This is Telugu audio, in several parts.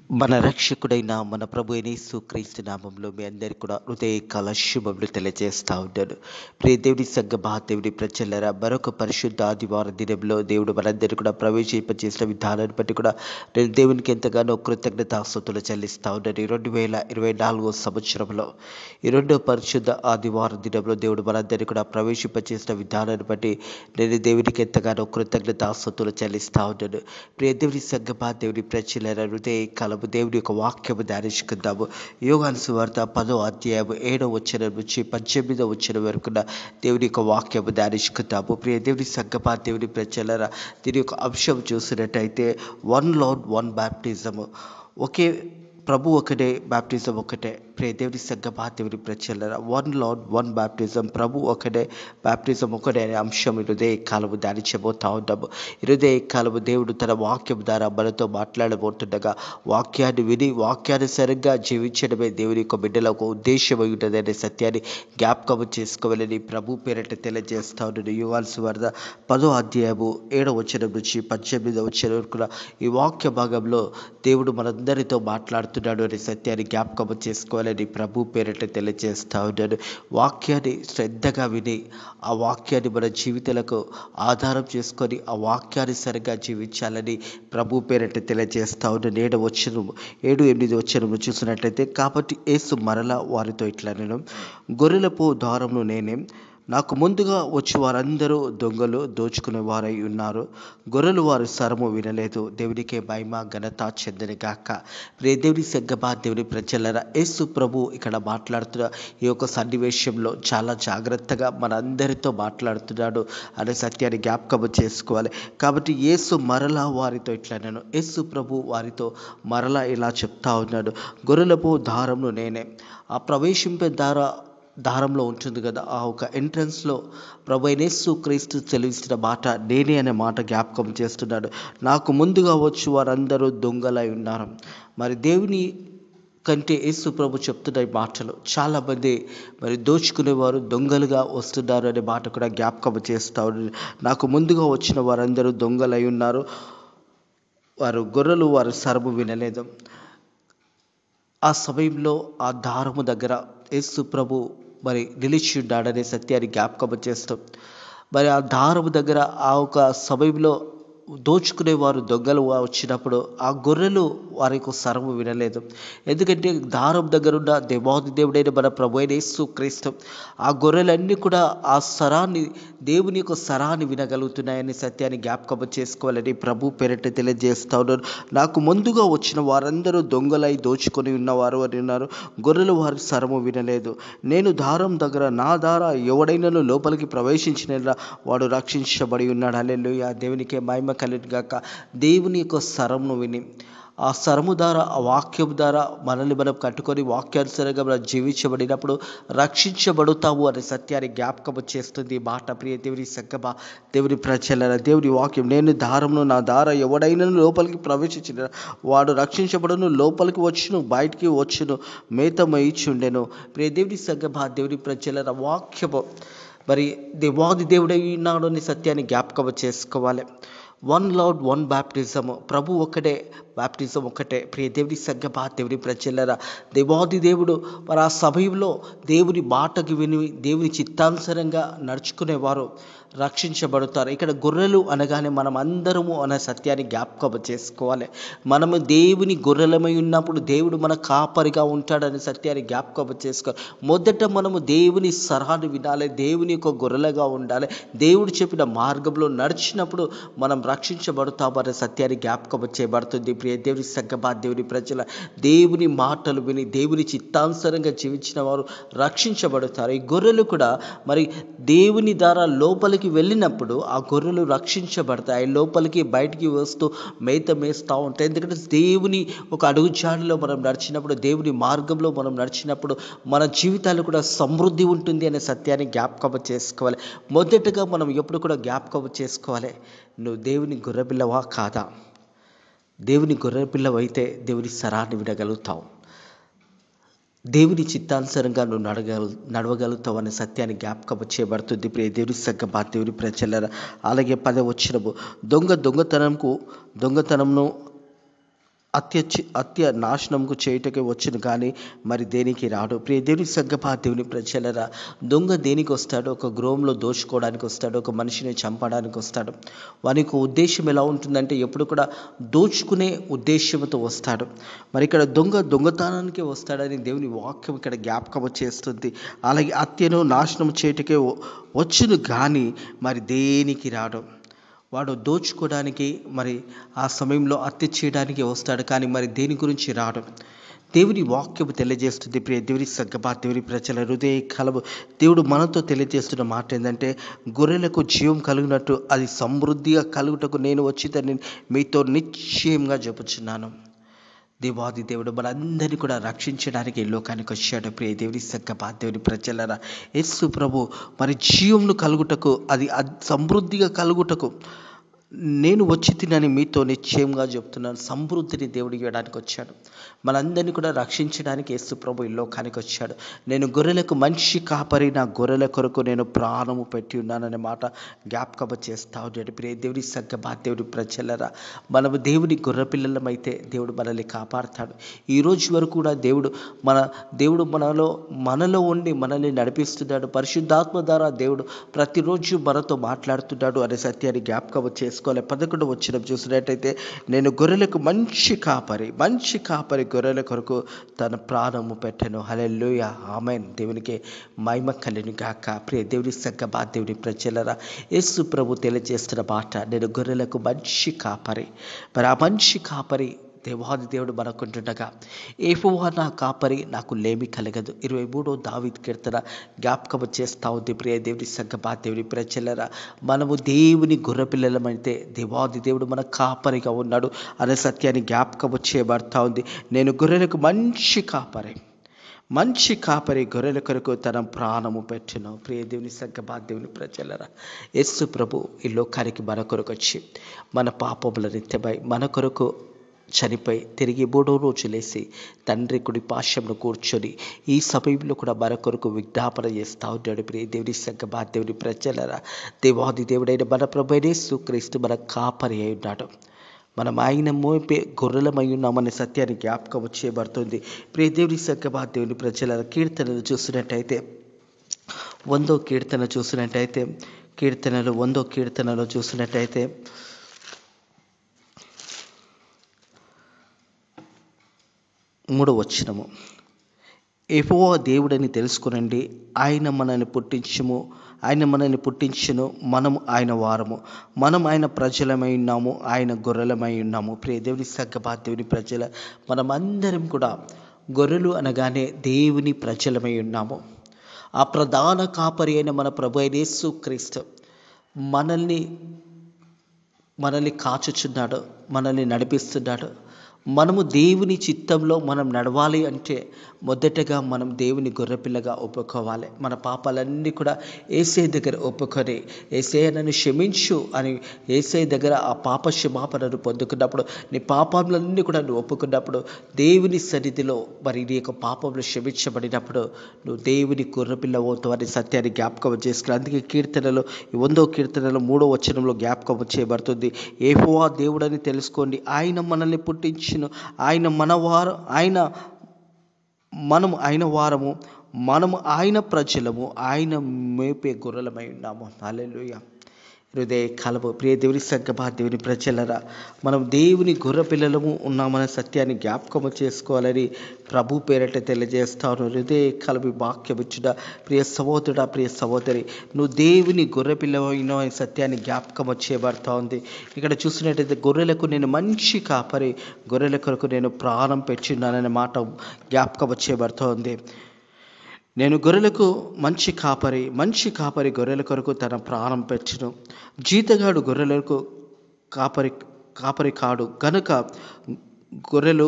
మన రక్షకుడైన మన ప్రభు అయిన యేసుక్రీస్తు నామంలో మీ అందరికీ కూడా హృదయకాల శుభములు తెలియజేస్తా ఉన్నాను. ప్రియ దేవుని సంగమా, దేవుని ప్రజలరా, మరొక పరిశుద్ధ ఆదివారం దినంలో దేవుడు మనందరికీ కూడా ప్రవేశింపచేసిన విధానాన్ని బట్టి కూడా నేను దేవునికి ఎంతగానో కృతజ్ఞతాస్తుతులు చెల్లిస్తా ఉన్నాను. 2024 సంవత్సరంలో ఈ రెండో పరిశుద్ధ ఆదివారం దినంలో దేవుడు మనందరికీ కూడా ప్రవేశింపచేసిన విధానాన్ని బట్టి నేను దేవునికి ఎంతగానో కృతజ్ఞతాస్తుతులు చెల్లిస్తా ఉన్నాను. ప్రియ దేవుని సంగమా, దేవుని ప్రజలరా, హృదయకాల దేవుడి యొక్క వాక్యము ధ్యానించుకుందాము. యోహాను సువార్త 10వ అధ్యాయము 7వ వచనం నుంచి 18వ వచనం వరకు దేవుడి యొక్క వాక్యము ధ్యానించుకుందాము. ప్రియ దేవుని సంగమా, దేవుని ప్రజలరా, దీని యొక్క అంశం చూసినట్టయితే వన్ లార్డ్ వన్ బ్యాప్టిజము, ఒకే ప్రభు ఒకటే, బ్యాప్టిజం ఒకటే. ప్రియ దేవుని సంగమా, దేవుని ప్రజలరా, వన్ లార్డ్ వన్ బ్యాప్టిజం, ప్రభు ఒకటే, బ్యాప్టిజం ఒకటే అనే అంశం హృదయ కాలము ధ్యానించబోతా ఉన్నాము. హృదయ కాలము దేవుడు తన వాక్యం ద్వారా మనతో మాట్లాడబోతుండగా వాక్యాన్ని విని వాక్యానుసారంగా జీవించడమే దేవుని యొక్క బిడ్డలకు ఉద్దేశం అయి ఉంటుంది అనే సత్యాన్ని జ్ఞాపకం చేసుకోవాలని ప్రభు పేరట తెలియజేస్తా ఉన్నాడు. యోహాను సువార్త 10వ అధ్యాయము 7వ వచనం నుంచి 18వ వచనం వరకు ఈ వాక్య భాగంలో దేవుడు మనందరితో మాట్లాడుతున్నాడు అనే సత్యాన్ని జ్ఞాపకం చేసుకోవాలని ప్రభు పేరట తెలియజేస్తా ఉన్నాడు. వాక్యాన్ని శ్రద్ధగా విని ఆ వాక్యాన్ని మన జీవితాలకు ఆధారం చేసుకొని ఆ వాక్యాన్ని సరిగా జీవించాలని ప్రభు పేరట తెలియజేస్తా ఉన్నాడు. 7-8 వచనం చూసినట్లయితే, కాబట్టి యేసు మరలా వారితో ఇట్లా నేను, గొర్రెలపు ద్వారమును నేనే, నాకు ముందుగా వచ్చి వారందరూ దొంగలు, దోచుకునే వారై ఉన్నారు. గొర్రెలు వారి స్వరము వినలేదు. దేవునికే మహిమ ఘనత చెందని గాక. ప్రియ దేవుని సంగమా, దేవుని ప్రజలరా, యేసు ప్రభు ఇక్కడ మాట్లాడుతున్న ఈ యొక్క సన్నివేశంలో చాలా జాగ్రత్తగా మనందరితో మాట్లాడుతున్నాడు అనే సత్యాన్ని జ్ఞాపకం చేసుకోవాలి. కాబట్టి యేసు మరలా వారితో ఇట్లా నేను, యేసు ప్రభు వారితో మరలా ఇలా చెప్తా ఉన్నాడు, గొర్రెలపు దారమును నేనే. ఆ ప్రవేశింపే దారంలో ఉంటుంది కదా, ఆ ఒక ఎంట్రన్స్లో ప్రభు అయిన యేసుక్రీస్తు చెల్లించిన మాట నేనే అనే మాట జ్ఞాపకం చేస్తున్నాడు. నాకు ముందుగా వచ్చి వారందరూ దొంగలై ఉన్నారు. మరి దేవుని కంటే యేసు ప్రభు చెప్తున్న ఈ మాటలు చాలామంది మరి దోచుకునేవారు దొంగలుగా వస్తున్నారు అనే మాట కూడా జ్ఞాపకం చేస్తూ ఉన్నారు. నాకు ముందుగా వచ్చిన వారందరూ దొంగలై ఉన్నారు. వారు గొర్రెలు వారి స్వరము వినలేదు. ఆ సమయంలో ఆ దారము దగ్గర యేసు ప్రభు మరి నిలిచి ఉన్నాడనే సత్యాన్ని జ్ఞాపకం చేస్తాం. మరి ఆ దారము దగ్గర ఆ ఒక సమయంలో దోచుకునేవారు దొంగలు వచ్చినప్పుడు ఆ గొర్రెలు వారి యొక్క స్వరము వినలేదు. ఎందుకంటే దారం దగ్గర ఉన్న దేవాది దేవుడైన మన ప్రభు అయిన యేసుక్రీస్తు ఆ గొర్రెలన్నీ కూడా ఆ స్వరాన్ని, దేవుని యొక్క స్వరాన్ని వినగలుగుతున్నాయనే సత్యాన్ని జ్ఞాపకం చేసుకోవాలని ప్రభు పేరిట తెలియజేస్తా ఉన్నారు. నాకు ముందుగా వచ్చిన వారందరూ దొంగలై దోచుకొని ఉన్నవారు అని ఉన్నారు. గొర్రెలు వారి స్వరము వినలేదు. నేను దారం దగ్గర, నా ద్వారా ఎవడైనాను లోపలికి ప్రవేశించిన వాడు రక్షించబడి ఉన్నాడు. హల్లెలూయా, దేవునికే మహిమ కలుగును గాక. దేవుని యొక్క స్వరమును విని ఆ స్వరము ద్వారా, ఆ వాక్యం ద్వారా మనల్ని మనం కట్టుకొని వాక్యానుసారంగా మనం జీవించబడినప్పుడు రక్షించబడుతాము అనే సత్యాన్ని జ్ఞాపకం చేస్తుంది ఈ మాట. ప్రియ దేవుని సంగమా, దేవుని ప్రజలరా, దేవుని వాక్యం, నేను దారమును, నా దార ఎవడైనా లోపలికి ప్రవేశించిన వాడు రక్షించబడును, లోపలికి వచ్చును, బయటికి వచ్చును, మేత మేయిచుండెను. ప్రియ దేవుని సంగమా, దేవుని ప్రజలరా, వాక్యము మరి దేవాది దేవుడై ఉన్నాడు అనే సత్యాన్ని జ్ఞాపకం చేసుకోవాలి. వన్ లార్డ్ వన్ బ్యాప్టిజము, ప్రభు ఒకటే, బ్యాప్టిజం ఒకటే. ప్రియ దేవుని సంగమా, దేవుని ప్రజలరా, దేవాది దేవుడు మరి ఆ సమయంలో దేవుని మాటకు విని దేవుని చిత్తానుసారంగా నడుచుకునేవారు రక్షించబడతారు. ఇక్కడ గొర్రెలు అనగానే మనం అందరము అనే సత్యాన్ని జ్ఞాపకం చేసుకోవాలి. మనము దేవుని గొర్రెలమై ఉన్నప్పుడు దేవుడు మన కాపరిగా ఉంటాడనే సత్యాన్ని జ్ఞాపకం చేసుకోవాలి. మొదట మనము దేవుని స్వరాన్ని వినాలి, దేవుని యొక్క గొర్రెలుగా ఉండాలి. దేవుడు చెప్పిన మార్గంలో నడిచినప్పుడు మనం రక్షించబడతామనే సత్యాన్ని జ్ఞాపకం చేయబడుతుంది. ప్రియ దేవుని సంగమా, దేవుని ప్రజల, దేవుని మాటలు విని దేవుని చిత్తానుసారంగా జీవించిన వారు రక్షించబడతారు. ఈ గొర్రెలు కూడా మరి దేవుని ద్వారా లోపలికి వెళ్ళినప్పుడు ఆ గొర్రెలు రక్షించబడతాయి. లోపలికి బయటికి వస్తూ మేత మేస్తూ ఉంటాయి. ఎందుకంటే దేవుని ఒక అడుగుజాడలో మనం నడిచినప్పుడు, దేవుని మార్గంలో మనం నడిచినప్పుడు మన జీవితాలు కూడా సమృద్ధి ఉంటుంది అనే సత్యాన్ని జ్ఞాపకం చేసుకోవాలి. మొదటగా మనం ఎప్పుడు కూడా జ్ఞాపకం చేసుకోవాలి, నువ్వు దేవుని గొర్రెపిల్లవా కాదా? దేవుని గొర్రెపిల్లవైతే దేవుని స్వరాన్ని వినగలుగుతావు, దేవుని చిత్తానుసారంగా నువ్వు నడవగలుగుతావు అనే సత్యాన్ని జ్ఞాపకం చేయబడుతుంది. ప్రియ దేవుని సంగమా, దేవుని ప్రజలరా, అలాగే 10వ వచనము, దొంగతనంను హత్య నాశనంకు చేయుటకే వచ్చును కానీ మరి దేనికి రాడు. ప్రియ దేవుని సంగమా దేవుని ప్రజలరా, దొంగ దేనికి వస్తాడు? ఒక గృహంలో దోచుకోవడానికి వస్తాడు, ఒక మనిషిని చంపడానికి వస్తాడు. వానికి ఉద్దేశం ఎలా ఉంటుందంటే ఎప్పుడు కూడా దోచుకునే ఉద్దేశంతో వస్తాడు. మరి ఇక్కడ దొంగతనానికి వస్తాడని దేవుని వాక్యం ఇక్కడ జ్ఞాపకం చేస్తుంది. అలాగే హత్యను నాశనం చేయుటకే వచ్చును కానీ మరి దేనికి రాడు. వాడు దోచుకోవడానికి మరి ఆ సమయంలో హత్య చేయడానికి వస్తాడు కానీ మరి దేని గురించి రాడు. దేవుని వాక్యము తెలియజేస్తుంది. ప్రియ దేవుని సంగమా దేవుని ప్రజల హృదయ కలవు దేవుడు మనతో తెలియజేస్తున్న మాట ఏంటంటే, గొర్రెలకు జీవం కలిగినట్టు అది సమృద్ధిగా కలుగుటకు నేను వచ్చిందని మీతో నిశ్చయంగా చెప్పుచున్నాను. దేవాది దేవుడు మనందరినీ కూడా రక్షించడానికి ఈ లోకానికి వచ్చాడు. ప్రియ దేవుని సంగమా దేవుని ప్రజలరా, యేసు ప్రభు మరి జీవమును కలుగుటకు అది సమృద్ధిగా కలుగుటకు నేను వచ్చి తినని మీతో నిశ్చయంగా చెప్తున్నాను. సమృద్ధిని దేవుడు ఇవ్వడానికి వచ్చాడు. మనందరినీ కూడా రక్షించడానికి యేసు ప్రభు ఈ లోకానికి వచ్చాడు. నేను గొర్రెలకు మంచి కాపరి, నా గొర్రెల కొరకు నేను ప్రాణము పెట్టి ఉన్నాననే మాట జ్ఞాపకం చేస్తా ఉన్నాడు. ప్రియ దేవుని సంగమా దేవుని ప్రజలరా, మనము దేవుని గొర్రె పిల్లలమైతే దేవుడు మనల్ని కాపాడుతాడు. ఈ రోజు వరకు కూడా దేవుడు మనలో ఉండి మనల్ని నడిపిస్తున్నాడు. పరిశుద్ధాత్మ ద్వారా దేవుడు ప్రతిరోజు మనతో మాట్లాడుతున్నాడు అనే సత్యాన్ని జ్ఞాపకం చేసుకోవాలి. 11వ వచనం చూసినట్టయితే, నేను గొర్రెలకు మంచి కాపరి గొర్రెల కొరకు తన ప్రాణము పెట్టెను. హల్లెలూయా, ఆమేన్. దేవునికి మహిమ కలుగును గాక. ప్రియ దేవుని సంగమా దేవుని ప్రజలరా, యేసు ప్రభు తెలియజేస్తున్న మాట, నేను గొర్రెలకు మంచి కాపరి. మరి ఆ మంచి కాపరి దేవాది దేవుడు మనకుంటుండగా, యెహోవా నా కాపరి, నాకు లేమి కలగదు. 23వ దావీదు కీర్తన జ్ఞాపకం చేస్తూ ఉంది. ప్రియ దేవుని సంగమా దేవుని ప్రజలరా, మనము దేవుని గొర్రె పిల్లలమైతే దేవాది దేవుడు మన కాపరిగా ఉన్నాడు అనే సత్యాన్ని జ్ఞాపకం చేయబడతా ఉంది. నేను గొర్రెలకు మంచి కాపరి గొర్రెల కొరకు తన ప్రాణము పెట్టును. ప్రియ దేవుని సంగమా దేవుని ప్రజలరా, యేసు ప్రభు ఈ లోకానికి మన కొరకు వచ్చి మన పాపముల నిత్యమై మన కొరకు చనిపోయి తిరిగి 3వ రోజు లేసి తండ్రి కుడి పార్శ్వమున కూర్చొని ఈ సమయంలో కూడా మన కొరకు విజ్ఞాపన చేస్తూ ఉన్నాడు. ప్రియ దేవుని సంగమా దేవుని ప్రజలరా, దేవాది దేవుడైన మన ప్రభువైన యేసుక్రీస్తు మన కాపరి అయి ఉన్నాడు. మనం ఆయన మోపే గొర్రెలమై ఉన్నామనే సత్యాన్ని జ్ఞాపకం చేయబడుతుంది. ప్రియ దేవుని సంగమా దేవుని ప్రజల కీర్తనలు చూసినట్టయితే, 1వ కీర్తన చూసినట్టయితే, కీర్తనలు 1వ కీర్తనలో చూసినట్టయితే 3వ వచనము, యెహోవా దేవుడని తెలుసుకొనండి, ఆయన మనల్ని పుట్టించును, మనము ఆయన వారము, మనం ఆయన ప్రజలమై ఉన్నాము, ఆయన గొర్రెలమై ఉన్నాము. ప్రియ దేవుని సంగమా దేవుని ప్రజల, మనమందరం కూడా గొర్రెలు అనగానే దేవుని ప్రజలమై ఉన్నాము. ఆ ప్రధాన కాపరి అయిన మన ప్రభు అయిన యేసుక్రీస్తు మనల్ని కాచుచున్నాడు, మనల్ని నడిపిస్తున్నాడు. మనము దేవుని చిత్తంలో మనం నడవాలి అంటే మొదటగా మనం దేవుని గొర్రెపిల్లగా ఒప్పుకోవాలి. మన పాపాలన్నీ కూడా యేసయ్య దగ్గర ఒప్పుకొని, యేసయ్య నన్ను క్షమించు అని యేసయ్య దగ్గర ఆ పాప క్షమాపణను పొందుకున్నప్పుడు, నీ పాపములన్నీ కూడా నువ్వు ఒప్పుకున్నప్పుడు, దేవుని సన్నిధిలో మరి నీ యొక్క పాపములు క్షమించబడినప్పుడు నువ్వు దేవుని గొర్రెపిల్ల అవుతావు అనే సత్యాన్ని జ్ఞాపకం చేసుకుని, అందుకే కీర్తనలో 1వ కీర్తనలో 3వ వచనంలో జ్ఞాపకం చేయబడుతుంది. యెహోవా దేవుడని తెలుసుకోండి, ఆయన మనల్ని పుట్టించును, మనము ఆయన వారము, మనము ఆయన ప్రజలము, ఆయన మేపే గొర్రెలమై ఉన్నాము. హల్లెలూయా. హృదయ కలవు ప్రియ దేవుని సంగమా దేవుని ప్రజలరా, మనం దేవుని గొర్రె పిల్లలము ఉన్నామనే సత్యాన్ని జ్ఞాపకము చేసుకోవాలని ప్రభు పేరట తెలియజేస్తాను. హృదయ కలవి వాక్యం ఇచ్చిన ప్రియ సహోదరుడా, ప్రియ సహోదరి, నువ్వు దేవుని గొర్రె పిల్లవైన సత్యాన్ని జ్ఞాపకం చేయబడతా ఉంది. ఇక్కడ చూసినట్టయితే, గొర్రెలకు నేను మంచి కాపరి, గొర్రెల కొరకు నేను ప్రాణం పెట్టున్నాననే మాట జ్ఞాపకం చేయబడుతూ ఉంది. నేను గొర్రెలకు మంచి కాపరి గొర్రెల కొరకు తన ప్రాణం పెట్టును. జీతగాడు గొర్రెలకు కాపరి కాడు గనుక గొర్రెలు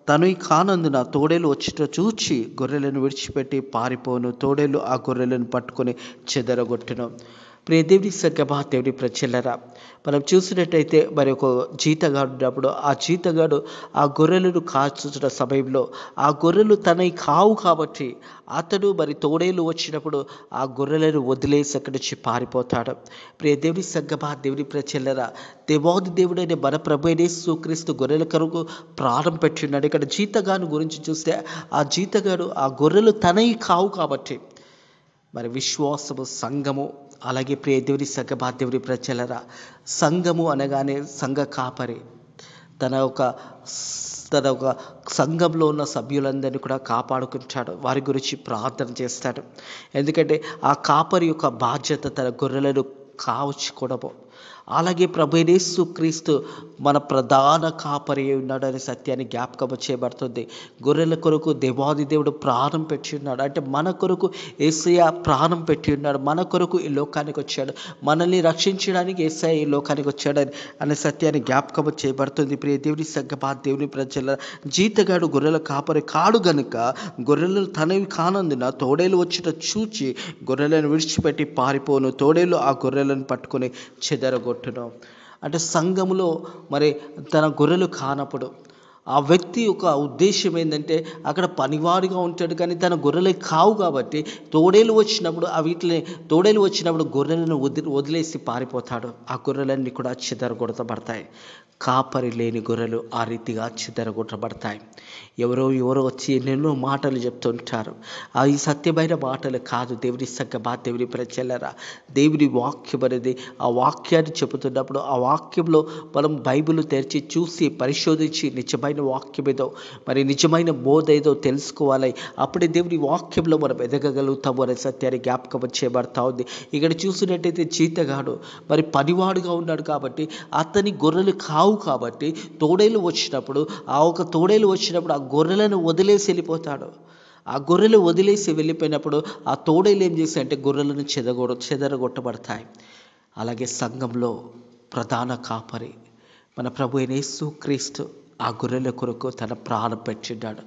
తను కానందున తోడేలు వచ్చిట చూచి గొర్రెలను విడిచిపెట్టి పారిపోను. తోడేలు ఆ గొర్రెలను పట్టుకొని చెదరగొట్టును. ప్రియ దేవుని సంగమా, దేవుని ప్రజలరా, మనం చూసినట్టయితే మరి ఒక జీతగాడు ఉన్నప్పుడు ఆ జీతగాడు ఆ గొర్రెలను కాచుతున్న సమయంలో ఆ గొర్రెలు తనవి కావు కాబట్టి అతడు మరి తోడేలు వచ్చినప్పుడు ఆ గొర్రెలను వదిలేసి అక్కడి నుంచి పారిపోతాడు. ప్రియ దేవుని సంగమా, దేవుని ప్రజలరా, దేవాది దేవుడైన మన ప్రభు యేసుక్రీస్తు గొర్రెల కొరకు ప్రాణం పెట్టి ఉన్నాడు. ఇక్కడ జీతగాను గురించి చూస్తే ఆ జీతగాడు ఆ గొర్రెలు తనవి కావు కాబట్టి మరి విశ్వాసము, సంఘము, అలాగే ప్రియ దేవుని సంగమా, దేవుని ప్రజలరా, సంఘము అనగానే సంఘ కాపరి తన ఒక సంఘంలో ఉన్న సభ్యులందరినీ కూడా కాపాడుకుంటాడు, వారి గురించి ప్రార్థన చేస్తాడు. ఎందుకంటే ఆ కాపరి యొక్క బాధ్యత తన గొర్రెలను కాచుకోవడము. అలాగే ప్రభు యేసుక్రీస్తు మన ప్రధాన కాపరి ఉన్నాడు అనే సత్యాన్ని జ్ఞాపకం చేయబడుతుంది. గొర్రెల కొరకు దేవాది దేవుడు ప్రాణం పెట్టి ఉన్నాడు. అంటే మన కొరకు యేసయ్య ప్రాణం పెట్టి ఉన్నాడు. మన కొరకు ఈ లోకానికి వచ్చాడు. మనల్ని రక్షించడానికి యేసయ్య ఈ లోకానికి వచ్చాడు అనే సత్యాన్ని జ్ఞాపకం చేయబడుతుంది. ప్రియ దేవుని సంగమా, దేవుని ప్రజల, జీతగాడు గొర్రెల కాపరి కాడు గనుక గొర్రెలు తనవి కానందున తోడేలు వచ్చిన చూచి గొర్రెలను విడిచిపెట్టి పారిపోను, తోడేలు ఆ గొర్రెలను పట్టుకొని చెదరగొట్టును. అంటే సంఘములో మరి తన గొర్రెలు కానప్పుడు ఆ వ్యక్తి యొక్క ఉద్దేశం ఏంటంటే అక్కడ పనివాడిగా ఉంటాడు, కానీ తన గొర్రెలు కావు కాబట్టి తోడేలు వచ్చినప్పుడు గొర్రెలను వదిలేసి పారిపోతాడు. ఆ గొర్రెలన్నీ కూడా చెదరగొట్టబడతాయి. కాపరి లేని గొర్రెలు ఆ రీతిగా చెదరగొట్టబడతాయి. ఎవరో వచ్చి ఎన్నెన్నో మాటలు చెప్తుంటారు. ఈ సత్యమైన మాటలు కాదు. దేవుని సంగమా, దేవుని ప్రజలరా, దేవుని వాక్యం అనేది ఆ వాక్యాన్ని చెబుతున్నప్పుడు ఆ వాక్యంలో మనం బైబిల్ తెరిచి చూసి పరిశోధించి నిజమైన వాక్యం ఏదో మరి నిజమైన బోధ ఏదో తెలుసుకోవాలి. అప్పుడే దేవుని వాక్యంలో మనం ఎదగగలుగుతాము అనే సత్యాన్ని జ్ఞాపకం చేయబడతా ఉంది. ఇక్కడ చూసినట్టయితే జీతగాడు మరి పనివాడుగా ఉన్నాడు కాబట్టి అతని గొర్రెలు కావు కాబట్టి తోడేలు వచ్చినప్పుడు ఆ గొర్రెలను వదిలేసి వెళ్ళిపోతాడు. ఆ గొర్రెలు వదిలేసి వెళ్ళిపోయినప్పుడు ఆ తోడేలు ఏం చేస్తాయంటే గొర్రెలను చెదరగొట్టబడతాయి. అలాగే సంఘంలో ప్రధాన కాపరి మన ప్రభు అయిన యేసుక్రీస్తు ఆ గొర్రెల కొరకు తన ప్రాణం పెట్టిన్నాడు.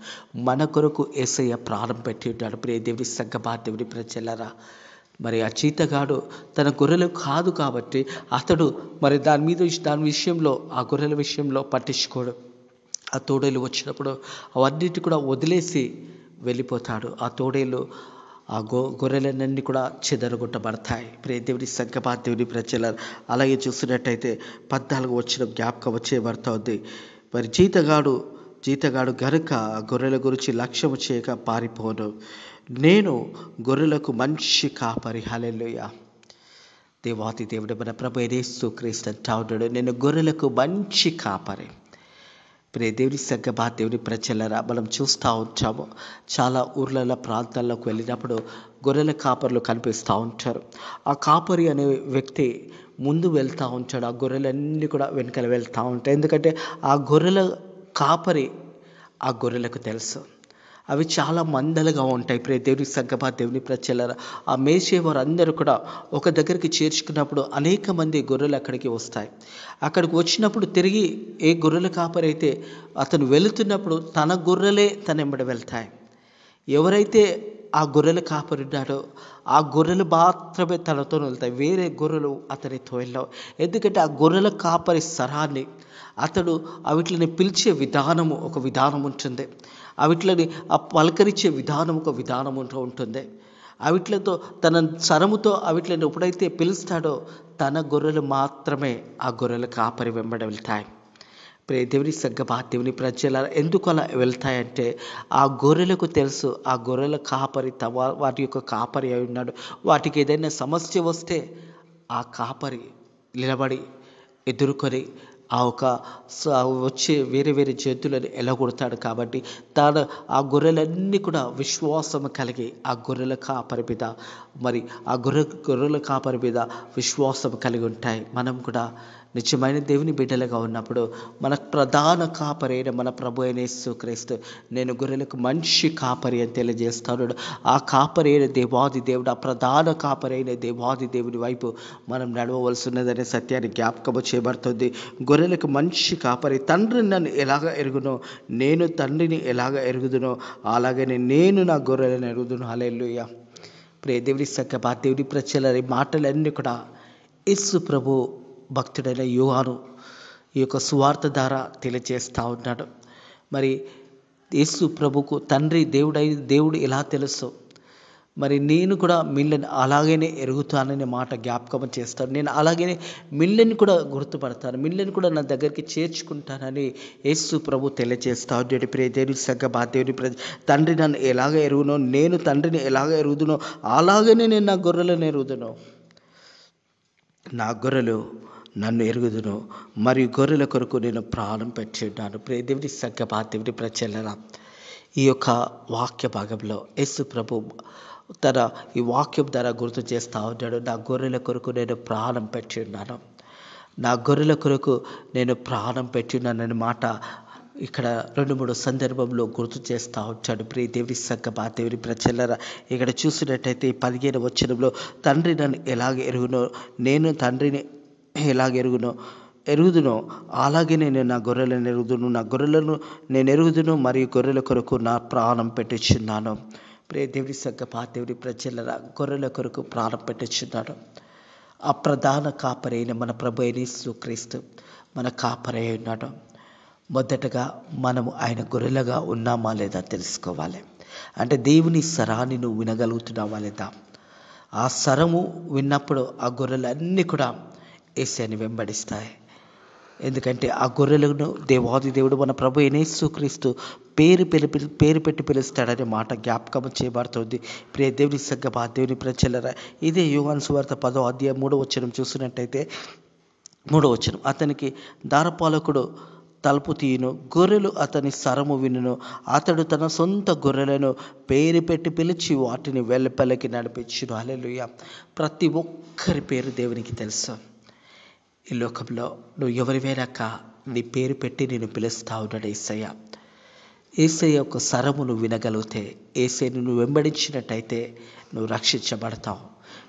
మన కొరకు యేసయ్య ప్రాణం పెట్టిన్నాడు. ప్రియ దేవుని సంగమా, దేవుని ప్రజలరా, మరి ఆ జీతగాడు తన గొర్రెలు కాదు కాబట్టి అతడు మరి దాని విషయంలో ఆ గొర్రెల విషయంలో పట్టించుకోడు. ఆ తోడేలు వచ్చినప్పుడు అవన్నిటి కూడా వదిలేసి వెళ్ళిపోతాడు. ఆ తోడేలు ఆ గొర్రెలన్నీ కూడా చెదరగొట్టబడతాయి. ప్రియ దేవుని సంగమా, దేవుని ప్రజల, అలాగే చూసినట్టయితే 14 వచ్చిన జ్ఞాపకం చేయబడుతుంది. మరి జీతగాడు గనుక గొర్రెల గురించి లక్ష్యము చేయక పారిపోను, నేను గొర్రెలకు మంచి కాపరి. హల్లెలూయా. దేవాతి దేవుడు మన ప్రభు యేసుక్రీస్తు అంటా ఉన్నాడు, నేను గొర్రెలకు మంచి కాపరి. ప్రియ దేవుని సంగమా, దేవుని ప్రజలరా, మనం చూస్తూ ఉంటాము చాలా ఊర్లలో ప్రాంతాల్లోకి వెళ్ళినప్పుడు గొర్రెల కాపర్లు కనిపిస్తూ ఉంటారు. ఆ కాపరి అనే వ్యక్తి ముందు వెళ్తూ ఉంటాడు, ఆ గొర్రెలన్నీ కూడా వెనకాల వెళ్తూ ఉంటాయి. ఎందుకంటే ఆ గొర్రెల కాపరి ఆ గొర్రెలకు తెలుసు, అవి చాలా మందలుగా ఉంటాయి. ప్రియ దేవుని సంగమా, దేవుని ప్రజలరా, ఆ మేసేవారు అందరూ కూడా ఒక దగ్గరికి చేర్చుకున్నప్పుడు అనేక మంది గొర్రెలు అక్కడికి వస్తాయి. అక్కడికి వచ్చినప్పుడు తిరిగి ఏ గొర్రెల కాపరి అయితే అతను వెళుతున్నప్పుడు తన గొర్రెలే తన వెంబడి వెళ్తాయి. ఎవరైతే ఆ గొర్రెల కాపరి ఉన్నాడో ఆ గొర్రెలు మాత్రమే తనతో వెళ్తాయి, వేరే గొర్రెలు అతనితో వెళ్ళవు. ఎందుకంటే ఆ గొర్రెల కాపరి స్వరాన్ని అతడు అవిట్లని పిలిచే విధానము ఒక విధానం ఉంటుంది, అవిట్లని ఆ పలకరించే విధానం ఒక విధానం ఉంటుంది. అవిట్లతో తన స్వరముతో అవిట్లని ఎప్పుడైతే పిలుస్తాడో తన గొర్రెలు మాత్రమే ఆ గొర్రెల కాపరి వెంబడి వెళ్తాయి. ప్రియ దేవుని సంగమా, దేవుని ప్రజల, ఎందుకు అలా వెళ్తాయంటే ఆ గొర్రెలకు తెలుసు ఆ గొర్రెల కాపరి వాటి యొక్క కాపరి అయి ఉన్నాడు. వాటికి ఏదైనా సమస్య వస్తే ఆ కాపరి నిలబడి ఎదుర్కొని వచ్చే వేరే వేరే జంతువులను ఎలగొడతాడు. కాబట్టి ఆ గొర్రెలన్నీ కూడా విశ్వాసం కలిగి ఆ గొర్రెల కాపరి మీద మరి ఆ గొర్రెల కాపరి మీద విశ్వాసం కలిగి ఉంటాయి. మనం కూడా నిజమైన దేవుని బిడ్డలుగా ఉన్నప్పుడు మన ప్రధాన కాపరి అయిన మన ప్రభు అయిన యేసుక్రీస్తు నేను గొర్రెలకు మంచి కాపరి అని తెలియజేస్తాడు. ఆ కాపరి అయిన దేవాది దేవుడు, ఆ ప్రధాన కాపరి అయిన దేవాది దేవుని వైపు మనం నడవవలసి ఉన్నదనే సత్యాన్ని జ్ఞాపకం చేయబడుతుంది. గొర్రెలకు మంచి కాపరి, తండ్రి నన్ను ఎలాగ ఎరుగునో నేను తండ్రిని ఎలాగ ఎరుగుదునో అలాగనే నేను నా గొర్రెలను ఎరుగుదును. హల్లెలూయా. ప్రియ దేవుని సంగమా, దేవుని ప్రజల ఈ మాటలన్నీ కూడా యేసు ప్రభు భక్తుడైన యోహాను ఈ యొక్క సువార్త ద్వారా తెలియజేస్తూ ఉన్నాడు. మరి యేసు ప్రభుకు తండ్రి దేవుడు ఎలా తెలుసు, మరి నేను కూడా మిల్లని అలాగనే ఎరుగుతాననే మాట జ్ఞాపకం చేస్తాను. నేను అలాగనే మిల్లని కూడా గుర్తుపడతాను, మిల్లని కూడా నా దగ్గరికి చేర్చుకుంటానని యేసు ప్రభు తెలియజేస్తా ఉన్నాడు. ప్రియ దేవుని సంగమా, దేవుని తండ్రి నన్ను ఎలాగ ఎరుగునో, నేను తండ్రిని ఎలాగ ఎరుగుదునో అలాగనే నేను నా గొర్రెలను ఎరుగుదును. నా గొర్రెలు నన్ను ఎరుగుదును, మరియు గొర్రెల కొరకు నేను ప్రాణం పెట్టి ఉన్నాను. ప్రియ దేవుని సంగమా, దేవుని ప్రజలారా, ఈ యొక్క వాక్య భాగంలో యేసు ప్రభు తన ఈ వాక్యం ద్వారా గుర్తు చేస్తూ ఉన్నాడు. నా గొర్రెల కొరకు నేను ప్రాణం పెట్టి ఉన్నాను, నా గొర్రెల కొరకు నేను ప్రాణం పెట్టి ఉన్నానని మాట ఇక్కడ 2-3 సందర్భంలో గుర్తు చేస్తూ ఉంటాడు. ప్రియ దేవుని సంగమా, దేవుని ప్రజలారా, ఇక్కడ చూసినట్టయితే 15వ వచనంలో తండ్రి నన్ను ఎలాగ ఎరుగునో, నేను తండ్రిని ఎలాగ ఎరుగుదునో అలాగే నేను నా గొర్రెలను ఎరుగుదును, నా గొర్రెలను నేను ఎరుగుదును, మరియు గొర్రెల కొరకు నా ప్రాణం పెట్టించున్నాను. ప్రియ దేవుని సంగమా, దేవుని ప్రజలారా, గొర్రెల కొరకు ప్రాణం పెట్టించున్నాడు. ఆ ప్రధాన కాపరి అయిన మన ప్రభు అయిన యేసుక్రీస్తు మన కాపరి అయి ఉన్నాడు. మొదటగా మనము ఆయన గొర్రెలుగా ఉన్నామా లేదా తెలుసుకోవాలి. అంటే దేవుని స్వరాన్ని నువ్వు వినగలుగుతున్నావా లేదా? ఆ స్వరము విన్నప్పుడు ఆ గొర్రెలన్నీ కూడా యేసుని వెంబడిస్తాయి. ఎందుకంటే ఆ గొర్రెలను దేవాది దేవుడు మన ప్రభు అయిన యేసుక్రీస్తు పేరు పెట్టి పిలుస్తాడనే మాట జ్ఞాపకం చేయబడుతుంది. ప్రియ దేవుని సంగమా, దేవుని ప్రజలారా, ఇదే యోహాను సువార్త 10వ అధ్యాయం 3వ వచనం చూసినట్టయితే 3వ వచనం, అతనికి ద్వారపాలకుడు తలుపు తీయును, గొర్రెలు అతని స్వరము వినును, అతడు తన సొంత గొర్రెలను పేరు పెట్టి పిలిచి వాటిని వెలుపలికి నడిపించును. హల్లెలూయా. ప్రతి ఒక్కరి పేరు దేవునికి తెలుసు. ఈ లోకంలో నువ్వు ఎవరివైనాక నీ పేరు పెట్టి నేను పిలుస్తా ఉన్నాడు యేసయ్య. యేసయ్య యొక్క స్వరము నువ్వు వినగలిగితే, యేసయ్యను నువ్వు వెంబడించినట్టయితే నువ్వు రక్షించబడతావు.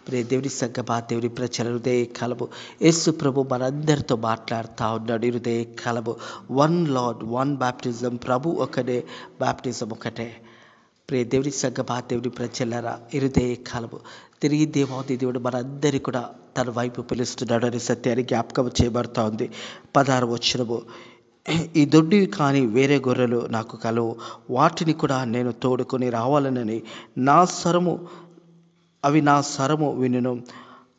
ప్రియ దేవుని సంగమా, దేవుని ప్రజల హృదయ కాలము యేసు ప్రభు మనందరితో మాట్లాడుతూ ఉన్నాడు. హృదయ కాలము వన్ లార్డ్, వన్ బాప్టిజం, ప్రభు ఒకటే, బాప్టిజం ఒకటే. ప్రియ దేవుని సంగమా, దేవుని ప్రజలారా, హృదయ కాలము తిరిగి దేవాది దేవుడు మనందరి కూడా తన వైపు పిలుస్తున్నాడు అనే సత్యాన్ని జ్ఞాపకం చేయబడుతూ ఉంది. 16వ వచనము, ఈ దొడ్డివి కానీ వేరే గొర్రెలు నాకు కలవు, వాటిని కూడా నేను తోడుకొని రావాలనని అవి నా స్వరము వినును,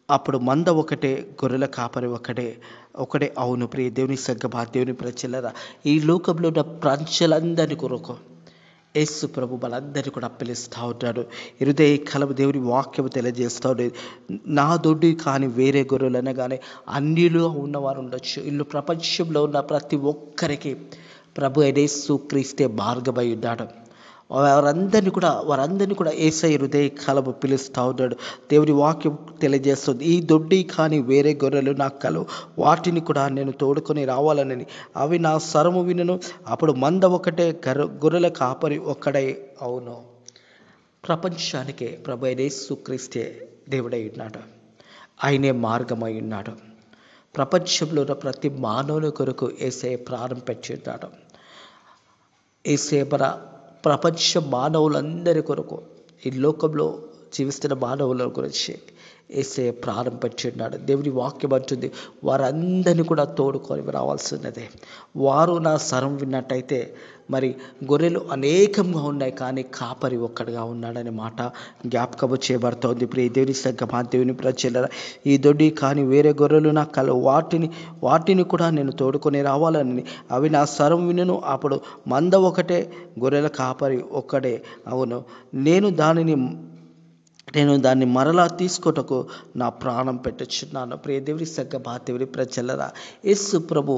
అప్పుడు మంద ఒకటే, గొర్రెల కాపరి ఒకటే అవును. ప్రియ దేవుని సంగమా, దేవుని ప్రజలారా, ఈ లోకంలో ఉన్న ప్రజలందరి కొరకు యేసు ప్రభు మనందరినీ కూడా పిలుస్తూ ఉంటాడు. హృదయ కలము దేవుని వాక్యము తెలియజేస్తూ ఉండేది. నా దొడ్డి కానీ వేరే గొర్రెలు అనగానే అన్యులు ఉన్నవారు ఉండొచ్చు. ఇల్లు ప్రపంచంలో ఉన్న ప్రతి ఒక్కరికి ప్రభు అయిన యేసుక్రీస్తే మార్గమై ఉన్నాడు. వారందరినీ కూడా యేసయ్య హృదయ కలము పిలుస్తూ ఉన్నాడు. దేవుని వాక్యం తెలియజేస్తుంది, ఈ దొడ్డి కానీ వేరే గొర్రెలు నాకు కలవు, వాటిని కూడా నేను తోడుకొని రావాలని అవి నా స్వరము వినును, అప్పుడు మంద ఒకటే, గొర్రెల కాపరి ఒక్కడే అవును. ప్రపంచానికే ప్రభు అయిన యేసుక్రీస్తే దేవుడై ఉన్నాడు. ఆయనే మార్గమై ఉన్నాడు. ప్రపంచంలో ఉన్న ప్రతి మానవుని కొరకు యేసయ్య ప్రాణం పెట్టి ఉన్నాడు. యేసయ్య ప్రపంచ మానవులందరి కొరకు, ఈ లోకంలో జీవిస్తున్న మానవుల గురించి యేసయ్య ప్రాణం పెట్టి ఉన్నాడు. దేవుని వాక్యం అంటుంది, వారందరినీ కూడా తోడుకొని రావాల్సినదే. వారు నా స్వరం విన్నట్టయితే, మరి గొర్రెలు అనేకంగా ఉన్నాయి కానీ కాపరి ఒక్కడిగా ఉన్నాడనే మాట జ్ఞాపకము చేయబడుతోంది. ప్రియ దేవుని సంగమా, దేవుని ప్రజలారా, ఈ దొడ్డి కానీ వేరే గొర్రెలు నాకు కలవు, వాటిని కూడా నేను తోడుకొని రావాలని అవి నా స్వరం వినును, అప్పుడు మంద ఒకటే, గొర్రెల కాపరి ఒక్కడే అవును. నేను దాన్ని మరలా తీసుకొటకు నా ప్రాణం పెట్టుచున్నాను. ప్రియ దేవుని సంగమా, దేవుని ప్రజలారా, యేసు ప్రభు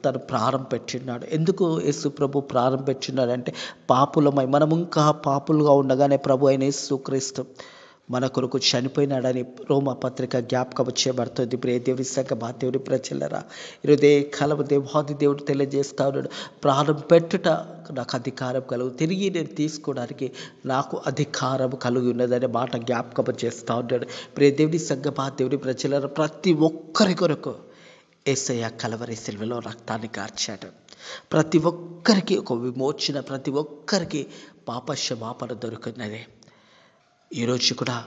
తను ప్రాణం పెట్టినాడు. ఎందుకు యేసు ప్రభు ప్రాణం పెట్టినాడంటే, పాపులమై మనం ఇంకా పాపులుగా ఉండగానే ప్రభు అయిన యేసుక్రీస్తు మన కొరకు చనిపోయినాడని రోమా పత్రిక జ్ఞాపకం చేయబడుతుంది. ప్రియ దేవుని సంగమా, దేవుని ప్రజలారా, హృదయ కలము దేవాది దేవుడు తెలియజేస్తా ఉన్నాడు, ప్రాణం పెట్టుట నాకు అధికారం కలుగు, తిరిగి నేను తీసుకోవడానికి నాకు అధికారం కలిగి ఉన్నదనే మాట జ్ఞాపకం చేస్తూ ఉన్నాడు. ప్రియ దేవుని సంగమా, దేవుని ప్రజలారా, ప్రతి ఒక్కరి కొరకు యేసయ్య కలవరి శిలువలో రక్తాన్ని కార్చాడు. ప్రతి ఒక్కరికి ఒక విమోచన, ప్రతి ఒక్కరికి పాప క్షమాపణ దొరుకున్నది. ఈరోజు కూడా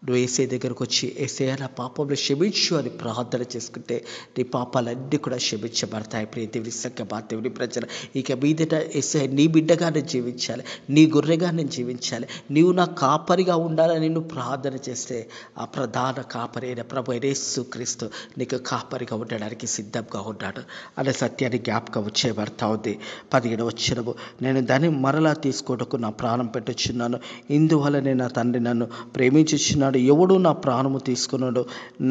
నువ్వు ఏసే దగ్గరకు వచ్చి ఏసయ్యా నా పాపంలో క్షమించు అని ప్రార్థన చేసుకుంటే నీ పాపాలన్నీ కూడా క్షమించబడతాయి. ప్రియ దేవుని సంగమా, దేవుని ప్రజలు, ఇక మీదట ఏసయ్యా నీ బిడ్డగా నేను జీవించాలి, నీ గొర్రెగా నేను జీవించాలి, నీవు నా కాపరిగా ఉండాలని నువ్వు ప్రార్థన చేస్తే ఆ ప్రధాన కాపరి అయిన ప్రభు యేసుక్రీస్తు నీకు కాపరిగా ఉండడానికి సిద్ధంగా ఉన్నాడు అనే సత్యాన్ని జ్ఞాపకం చేయబడతా ఉంది. 17వ వచనము, నేను దాన్ని మరలా తీసుకోవటకు నా ప్రాణం పెట్టుచున్నాను, ఇందువలనే నా తండ్రి నన్ను ప్రేమించుచున్నాడు, ఎవడు నా ప్రాణము తీసుకున్నాడు,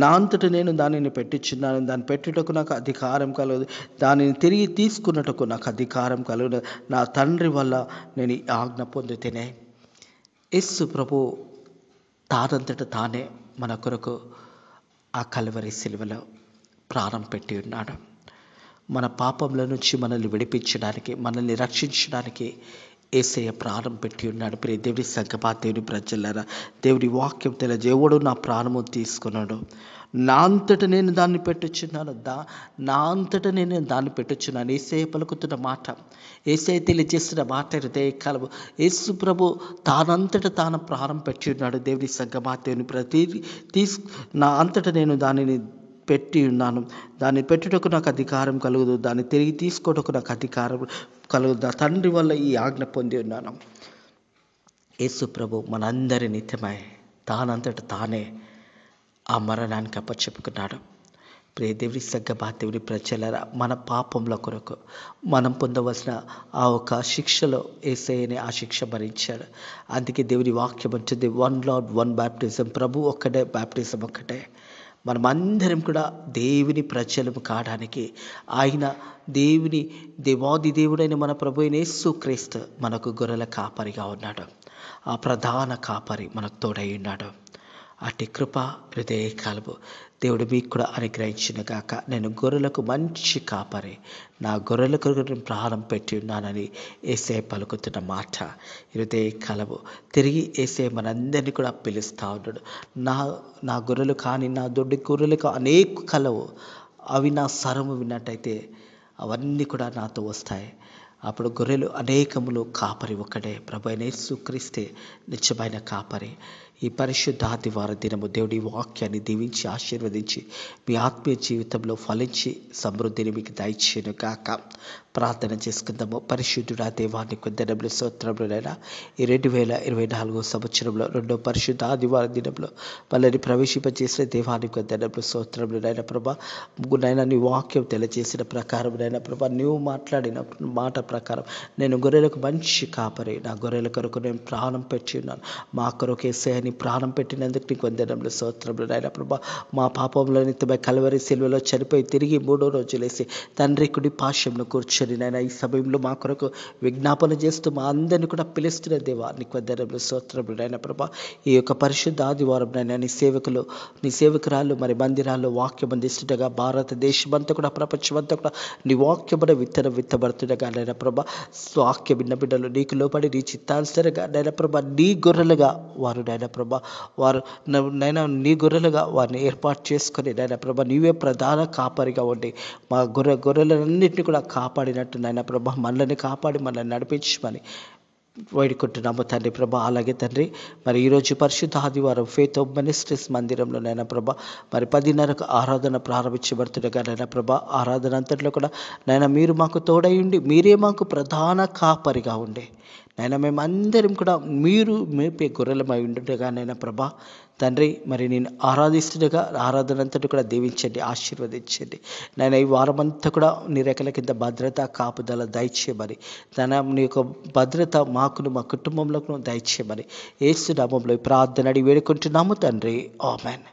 నా అంతట నేను దానిని పెట్టుచున్నాను, దాన్ని పెట్టుటకు నాకు అధికారం కలదు, దానిని తిరిగి తీసుకున్నటకు నాకు అధికారం కలదు, నా తండ్రి వల్ల నేను ఈ ఆజ్ఞ పొందితేనే. యేసు ప్రభు తానంతట తానే మన కొరకు ఆ కల్వరి సిలువలో ప్రాణం పెట్టి ఉన్నాడు. మన పాపంలో నుంచి మనల్ని విడిపించడానికి, మనల్ని రక్షించడానికి యేసయ్య ప్రాణం పెట్టి ఉన్నాడు. ప్రియ దేవుని సంగమా, దేవుని ప్రజలారా, దేవుని వాక్యం తెలియజేవుడు నా ప్రాణము తీసుకున్నాడు, నా అంతట నేను దాన్ని పెట్టుచున్నాను, నా అంతట నేను దాన్ని పెట్టుచున్నాను. యేసయ్య పలుకుతున్న మాట, యేసయ్య తెలియజేస్తున్న మాట హృదయకాలము. యేసు ప్రభు తానంతట తాను ప్రాణం పెట్టి ఉన్నాడు. దేవుని సంగమా, దేవుని ప్రతి నా అంతట నేను దానిని పెట్టి ఉన్నాను, దాన్ని పెట్టుటకు నాకు అధికారం కలుగుదు, దాన్ని తిరిగి తీసుకోవటకు నాకు అధికారం కలుగుదు, నా తండ్రి వల్ల ఈ ఆజ్ఞ పొంది ఉన్నాను. యేసు ప్రభు మనందరి నిత్యమై తానంతట తానే ఆ మరణానికి అప్పచెప్పుకున్నాడు. ప్రియ దేవుని సంగమా, దేవుని ప్రజలారా, మన పాపంల కొరకు మనం పొందవలసిన ఆ ఒక శిక్షలో యేసయ్యనే ఆ శిక్ష భరించాడు. అందుకే దేవుని వాక్యం ఉంటుంది, వన్ లార్డ్ వన్ బ్యాప్టిజం, ప్రభు ఒక్కటే, బ్యాప్టిజం ఒక్కటే. మనమందరం కూడా దేవుని ప్రజలము కావడానికి ఆయన దేవాది దేవుడైన మన ప్రభు అయిన యేసుక్రీస్తు మనకు గొర్రెల కాపరిగా ఉన్నాడు. ఆ ప్రధాన కాపరి మనకు తోడై ఉన్నాడు. అట్టి కృప హృదయకాలము దేవుడు మీకు కూడా అనుగ్రహించిన గాక. నేను గొర్రెలకు మంచి కాపరి, నా గొర్రెల కొరకు నేను ప్రాణం పెట్టి ఉన్నానని యేసయ్య పలుకుతున్న మాట హృదయకాలము. తిరిగి యేసయ్య మనందరినీ కూడా పిలుస్తూ ఉన్నాడు. నా గొర్రెలు కానీ నా దొడ్డి గొర్రెలకు అనేక కలవు, అవి నా స్వరము విన్నట్టయితే అవన్నీ కూడా నాతో వస్తాయి. అప్పుడు గొర్రెలు అనేకములు, కాపరి ఒక్కడే, ప్రభు అయిన యేసుక్రీస్తే నిత్యమైన కాపరి. ఈ పరిశుద్ధ ఆదివారం దినము దేవుడి వాక్యాన్ని దీవించి ఆశీర్వదించి మీ ఆత్మీయ జీవితంలో ఫలించి సమృద్ధిని మీకు దయచేయను గాక. ప్రార్థన చేసుకుందాము. పరిశుద్ధుడా దేవాన్ని కొందరములు స్తోత్రములైనా ఈ 2024 సంవత్సరంలో రెండో పరిశుద్ధ ఆదివారం దినంలో వాళ్ళని ప్రవేశింపజేసిన దేవాన్ని కొందరములు స్తోత్రములైనా ప్రభా. నైనా నీ వాక్యం తెలియజేసిన ప్రకారం నైనా ప్రభా, నువ్వు మాట్లాడిన మాట ప్రకారం నేను గొర్రెలకు మంచి కాపరి, నా గొర్రెల కొరకు నేను ప్రాణం పెట్టి ఉన్నాను. మా కొరకు యేసయ్య నీ ప్రాణం పెట్టినందుకు నీకు వందనములు స్తోత్రములు నాయనా ప్రభా. మా పాపంలో నిత్యమై కల్వరి సిలువలో చనిపోయి తిరిగి 3వ రోజు లేసి తండ్రి కుడి పార్శ్వంలో కూర్చొని నాయనా ఈ సమయంలో మా కొరకు విజ్ఞాపన చేస్తూ మా అందరినీ కూడా పిలుస్తున్న దేవా నీకు వందనములు స్తోత్రములు నాయనా ప్రభా. ఈ యొక్క పరిశుద్ధ ఆదివారం నైనా నీ సేవకురాళ్ళు మరి మందిరాల్లో వాక్యం అందిస్తుండగా భారతదేశమంతా కూడా ప్రపంచమంతా కూడా నీ వాక్యమున విత్తబడుతుండగా నైనా ప్రభా, వాక్య విన్న బిడ్డలు నీకు లోబడి నీ చిత్తానుసారంగా నైనా ప్రభా నీ గొర్రెలుగా వారు నైనా ప్రభా, వారు నైనా నీ గొర్రెలుగా వారిని ఏర్పాటు చేసుకొని నైనా ప్రభా నీవే ప్రధాన కాపరిగా ఉండి మా గొర్రెలన్నింటినీ కూడా కాపాడినట్టు నైనా ప్రభా మనల్ని కాపాడి మనల్ని నడిపించమని వేడుకుంటున్నాము తండ్రి ప్రభా. అలాగే తండ్రి మరి ఈరోజు పరిశుద్ధ ఆదివారం ఫేత్ ఆఫ్ మినిస్ట్రీస్ మందిరంలో నైనా ప్రభా మరి 10:30కు ఆరాధన ప్రారంభించబడుతుండగా నైనా ప్రభా ఆరాధన అంతట్లో కూడా నైనా మీరు మాకు తోడై ఉండి మీరే మాకు ప్రధాన కాపరిగా ఉండే నైనా మేమందరం కూడా మీరు మేపే గొర్రెలమై ఉండుగా నైనా ప్రభా తండ్రి మరి నేను ఆరాధిస్తుండగా ఆరాధన అంతటి కూడా దీవించండి, ఆశీర్వదించండి నైనా. ఈ వారమంతా కూడా నీ రెక్కల కింద భద్రత కాపుదల దయచేయమని తన నీ యొక్క భద్రత మాకును మా కుటుంబంలోకి దయచేయమని యేసు నామములో ప్రార్థన అడిగి వేడుకుంటున్నాము తండ్రి, ఆమేన్.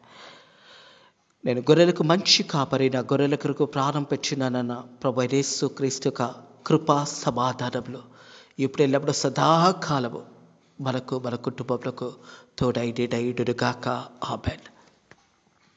నేను గొర్రెలకు మంచి కాపరి, నా గొర్రెల కొరకు ప్రాణం పెట్టినానన్న ప్రభు యేసుక్రీస్తు యొక్క కృపా సమాధానంలో ఇప్పుడు ఎల్లప్పుడూ సదాకాలము మనకు మన కుటుంబంలో తోడైండుగాక, ఆమేన్.